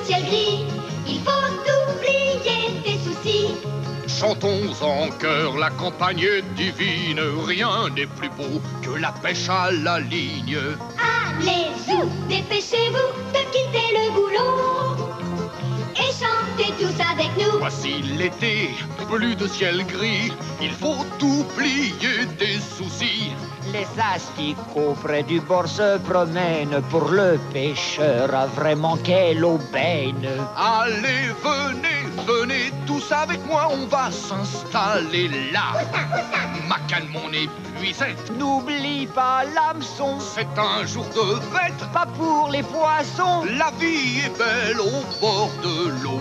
ciel gris, il faut oublier tes soucis. Chantons en chœur, la campagne est divine. Rien n'est plus beau que la pêche à la ligne. Allez-vous, dépêchez-vous de quitter le boulot et chantez tous avec nous. Voici l'été, plus de ciel gris. Il faut oublier tes soucis. Les asticots près du bord se promènent. Pour le pêcheur, a vraiment quelle aubaine. Allez, venez, venez tous avec moi, on va s'installer là. Ma canne, mon épuisette, N'oublie pas l'hameçon, c'est un jour de fête. pas pour les poissons. La vie est belle au bord de l'eau,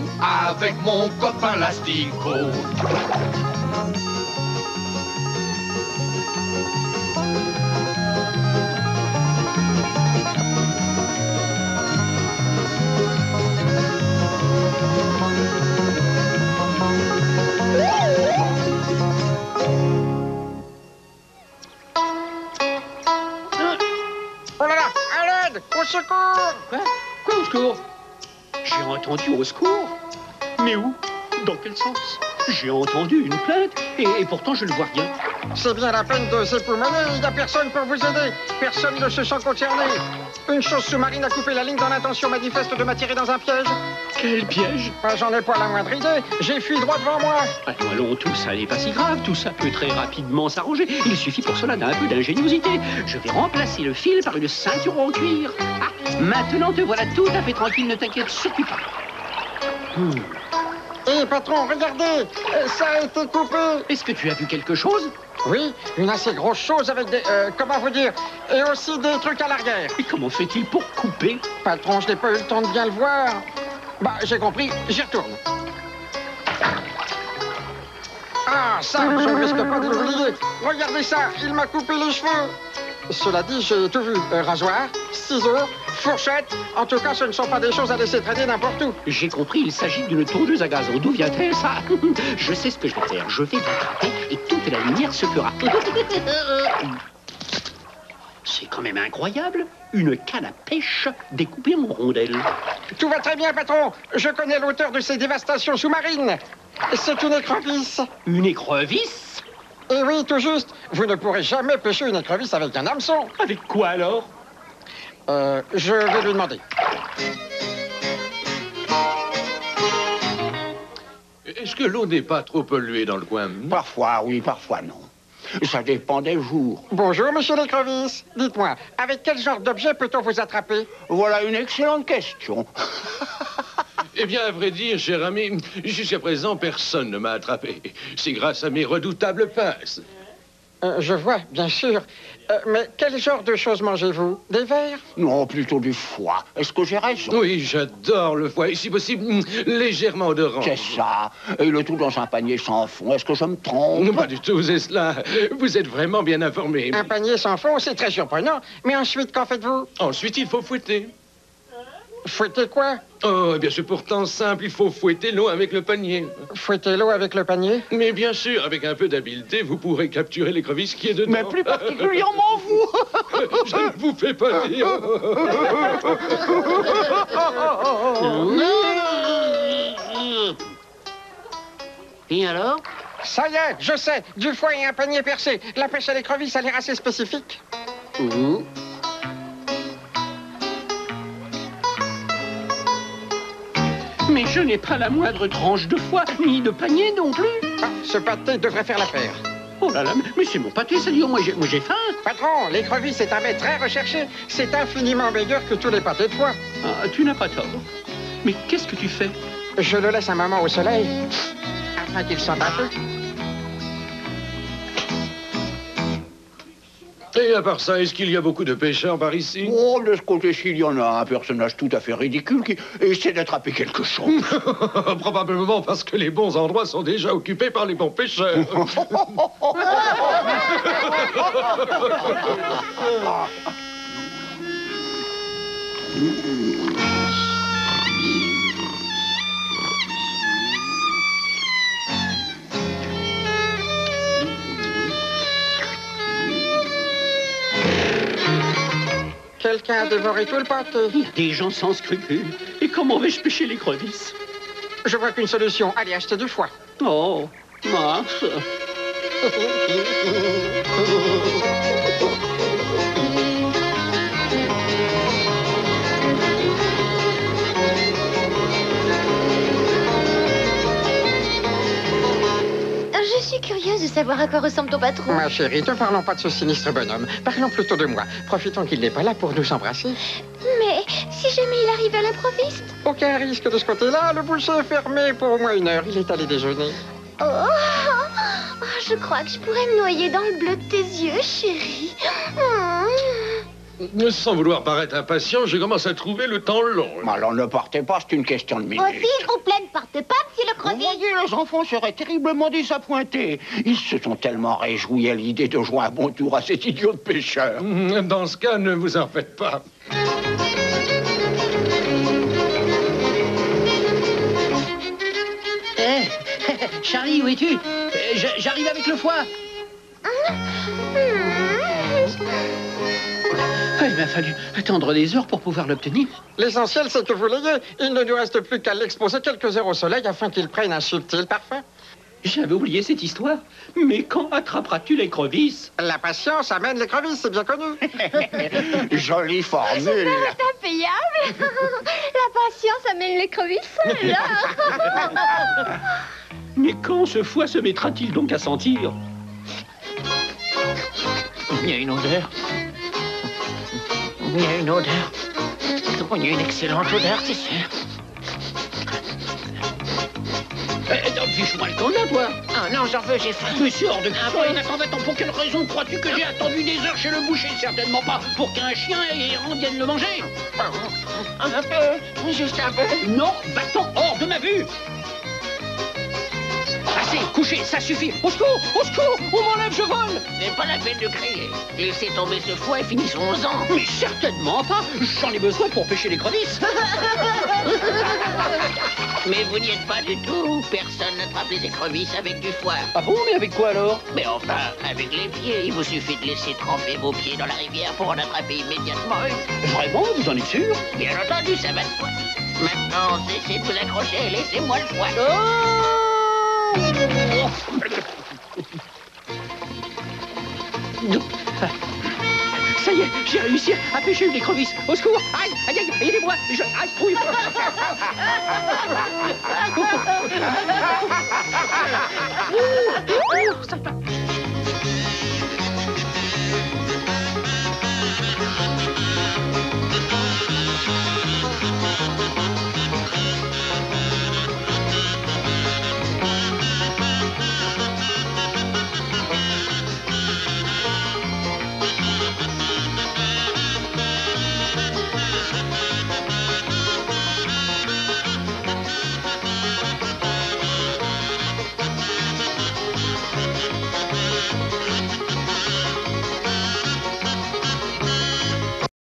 avec mon copain l'asticot. Oh là là, à l'aide, au secours! Quoi? Quoi au secours? J'ai entendu au secours? Mais où? Dans quel sens? J'ai entendu une plainte et pourtant je ne vois rien. C'est bien la peine de s'époumoner, il n'y a personne pour vous aider. Personne ne se sent concerné. Une chose sous-marine a coupé la ligne dans l'intention manifeste de m'attirer dans un piège. Quel piège? J'en ai pas la moindre idée, j'ai fui droit devant moi. Allons, tout ça n'est pas si grave, tout ça peut très rapidement s'arranger. Il suffit pour cela d'un peu d'ingéniosité. Je vais remplacer le fil par une ceinture en cuir. Ah, maintenant te voilà tout à fait tranquille, ne t'inquiète surtout pas. Hé patron, regardez, ça a été coupé. Est-ce que tu as vu quelque chose? Oui, une assez grosse chose avec des... comment vous dire? Et aussi des trucs à l'arrière. Et comment fait-il pour couper? Patron, je n'ai pas eu le temps de bien le voir. Bah, j'ai compris, j'y retourne. Ah, ça, je ne risque pas de l'oublier. Regardez ça, il m'a coupé les cheveux. Cela dit, j'ai tout vu. Rasoir, ciseaux, fourchette. En tout cas, ce ne sont pas des choses à laisser traîner n'importe où. J'ai compris, il s'agit d'une tondeuse à gazon. D'où vient-elle, ça? Je sais ce que je vais faire. Je vais l'attraper et toute la lumière se fera. C'est quand même incroyable. Une canne à pêche découpée en rondelles. Tout va très bien, patron. Je connais l'auteur de ces dévastations sous-marines. C'est une écrevisse. Une écrevisse? Et oui, tout juste. Vous ne pourrez jamais pêcher une écrevisse avec un hameçon. Avec quoi alors? Je vais lui demander. Est-ce que l'eau n'est pas trop polluée dans le coin? Parfois oui, parfois non. Ça dépend des jours. Bonjour, monsieur l'écrevisse. Dites-moi, avec quel genre d'objet peut-on vous attraper? Voilà une excellente question. Eh bien, à vrai dire, cher ami, jusqu'à présent, personne ne m'a attrapé. C'est grâce à mes redoutables pinces. Je vois, bien sûr. Mais quel genre de choses mangez-vous? Des vers? Non, plutôt du foie. Est-ce que j'ai raison? Oui, j'adore le foie, et si possible, légèrement odorant. C'est ça. Et le tout dans un panier sans fond. Est-ce que je me trompe? Non, pas du tout, c'est cela. Vous êtes vraiment bien informé. Un panier sans fond, c'est très surprenant. Mais ensuite, qu'en faites-vous? Ensuite, il faut fouetter. Fouettez quoi? Oh, eh bien, c'est pourtant simple, il faut fouetter l'eau avec le panier. Fouettez l'eau avec le panier? Mais bien sûr, avec un peu d'habileté, vous pourrez capturer l'écrevisse qui est dedans. Mais plus particulièrement vous. Je ne vous fais pas dire. Et alors? Ça y est, je sais. Du foie et un panier percé. La pêche à l'écrevisse a l'air assez spécifique. Mais je n'ai pas la moindre tranche de foie, ni de panier non plus. Ah, ce pâté devrait faire l'affaire. Oh là là, mais c'est mon pâté, ça dit, moi j'ai faim. Patron, l'écrevisse est un mets très recherché. C'est infiniment meilleur que tous les pâtés de foie. Ah, tu n'as pas tort. Mais qu'est-ce que tu fais? Je le laisse un moment au soleil, afin qu'il sente un peu. Et à part ça, est-ce qu'il y a beaucoup de pêcheurs par ici? Oh, de ce côté-ci, il y en a un personnage tout à fait ridicule qui essaie d'attraper quelque chose. Probablement parce que les bons endroits sont déjà occupés par les bons pêcheurs. Quelqu'un a dévoré tout le pâté. Il y a des gens sans scrupules. Et comment vais-je pêcher l'écrevisse? Je vois qu'une solution. Allez, acheter du foie. Oh, mince. Je suis curieuse de savoir à quoi ressemble ton patron. Ma chérie, ne parlons pas de ce sinistre bonhomme. Parlons plutôt de moi. Profitons qu'il n'est pas là pour nous embrasser. Mais si jamais il arrive à l'improviste? Aucun risque de ce côté-là. Le boucher est fermé pour au moins 1 heure. Il est allé déjeuner. Oh, je crois que je pourrais me noyer dans le bleu de tes yeux, chérie. Sans vouloir paraître impatient, je commence à trouver le temps long. Alors ne partez pas, c'est une question de minutes. S'il vous plaît, ne partez pas, monsieur le Vous crevier. voyez, les enfants seraient terriblement désappointés. Ils se sont tellement réjouis à l'idée de jouer un bon tour à cet idiot de pêcheur. Dans ce cas, ne vous en faites pas. Charlie, où es-tu? J'arrive avec le foie. Il m'a fallu attendre des heures pour pouvoir l'obtenir. L'essentiel, c'est que vous l'ayez. Il ne nous reste plus qu'à l'exposer quelques heures au soleil afin qu'il prenne un subtil parfum. J'avais oublié cette histoire. Mais quand attraperas-tu l'écrevisse? La patience amène l'écrevisse, c'est bien connu. Jolie formule. Impayable. La patience amène l'écrevisse. Mais quand ce foie se mettra-t-il donc à sentir? Il y a une odeur. Il y a une odeur. Il y a une excellente odeur, c'est sûr. Fiche-moi le camp là, toi. Ah non, j'en veux, j'ai faim. Mais c'est hors de question. Attends, pour quelle raison crois-tu que j'ai attendu des heures chez le boucher? Certainement pas pour qu'un chien errant vienne le manger. Un peu, juste un peu. Non, va-t'en hors de ma vue. Assez, couché, ça suffit. Au secours, on m'enlève, je vole. C'est pas la peine de crier. Laissez tomber ce foie et finissons-en. Mais certainement pas. J'en ai besoin pour pêcher l'écrevisse. Mais vous n'y êtes pas du tout. Personne n'attrape les écrevisses avec du foie. Ah bon, mais avec quoi alors? Mais enfin, avec les pieds. Il vous suffit de laisser tremper vos pieds dans la rivière pour en attraper immédiatement une. Vraiment, vous en êtes sûr? Bien entendu, ça va de soi. Maintenant, cessez de vous accrocher et laissez-moi le foie. Ça y est, j'ai réussi à pêcher une écrevisse. Au secours! Aïe, aïe, aïe, aidez-moi! Aïe, oui. Ça va.